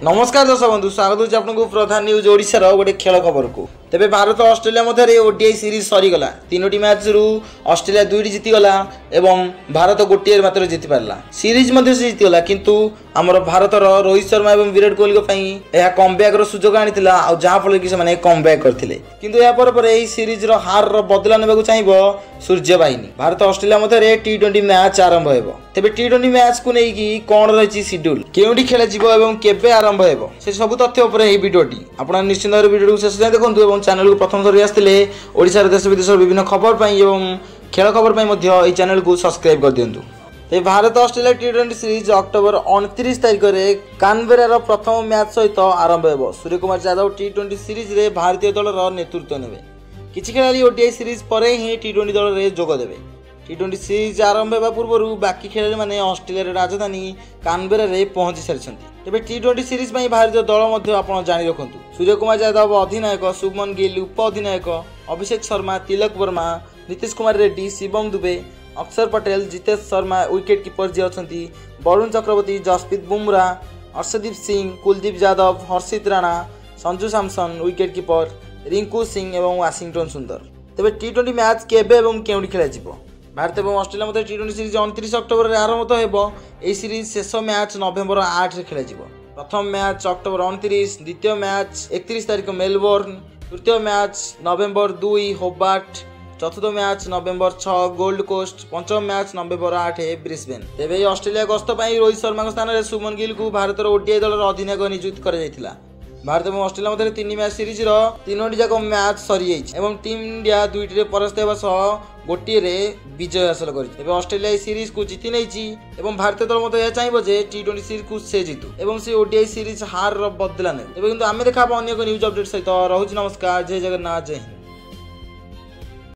नमस्कार दर्शक बंधु स्वागत आपको प्रधान न्यूज ओडिशार गोटे खेल खबर को। तेबे भारत ऑस्ट्रेलिया मध्य ओडीआई सीरीज सरीगला। तीनोटी मैच रु ऑस्ट्रेलिया 2टी जीतीगला एवं भारत गोटे मात्र जीति पारला। सीरीज मध्य से जीतीगला किंतु आमर भारतर रोहित शर्मा एवं विराट कोहली यह कमब्याक सुजोग आनीला जहाँ फल कि से कमब्याक करथिले किंतु या पर एही सीरीज रो हार रो बदला नेबाकू चाहिबो सूर्य बाहिनी। भारत ऑस्ट्रेलिया मध्य टी20 मैच आरंभ हेबो। तेबे टी20 मैच को लेकिन कौन रही शेड्यूल केउठी खेला जीवो एवं केबे आरंभ हेबो से सब तथ्य उपर एही वीडियोटी आपण निश्चित भाव वीडियो शेष जाए देखंतु एवं चैनल को प्रथम थरी आसथिले ओडिसा देश विदेश विभिन्न खबर पाई एवं खेल खबर पाई मध्य एही चैनल को सब्सक्राइब कर दियंतु। ते भारत ऑस्ट्रेलिया टी20 सीरीज अक्टोबर 29 तारिख में कानबेरार प्रथम मैच सहित आरंभ हेबो। सूर्य कुमार यादव टी20 सीरीज रे भारतीय दलर नेतृत्व नेबे। किछि खेलाड़ी ओडीआई सीरीज पर ही टी20 दल रे जोग देबे। टी20 सीरीज आरंभ होगा पूर्व बाकी खेलाड़ी मैंने ऑस्ट्रेलिया राजधानी कानबेरा रे पहुंची सारी। तेज टी20 सीरीज में भारतीय दल आप जानी रखु। सूर्य कुमार यादव अधिनायक, शुभमन गिल उप अधिनायक, अभिषेक शर्मा, तिलक वर्मा, नीतीश कुमार रेड्डी, शिवम दुबे, अक्षर पटेल, जितेश शर्मा विकेट कीपर जी अच्छा, वरुण चक्रवर्ती, जसप्रीत बुमराह, अर्शदीप सिंह, कुलदीप यादव, हर्षित राणा, संजू सैमसन विकेट कीपर, रिंकू सिंह और वाशिंगटन सुंदर। तेज टी20 मैच केबे एवं केउठी खेला जीवो। भारत और ऑस्ट्रेलिया मध्य टी20 सीरीज 29 अक्टोबर में आरंभ हो। यह सीरीज शेष मैच नवेम्बर 8 खेल। प्रथम मैच अक्टोबर 29, द्वितीय मैच 31 तारिख मेलबोर्न, तृतीय मैच नवेम्बर 2 होबार्ट, चतुर्थ मैच नवेम्बर 6 गोल्ड कोस्ट, पंचम मैच नवेम्बर 8 ब्रिस्बेन। तेज ऑस्ट्रेलिया गस्त रोहित शर्मा स्थान में शुभमन गिल को भारत ओडीआई दल अधिनायक नियुक्त कर भारत और ऑस्ट्रेलिया मध्य 3 मैच सीरीज तीनोटी जाक मैच सरी एवं टीम इंडिया 2टी परास्त होगा गोटे विजय हासिल कर। ऑस्ट्रेलिया सीरीज को जीति नहीं भारतीय दल मत चाहिए टी20 सीरीज को से जीतु एवं से ओडीआई सीरीज हार बदला नहीं। किंतु आम देखा अन्य न्यूज अपडेट सहित। रोज नमस्कार, जय जगन्नाथ, जय हिंद।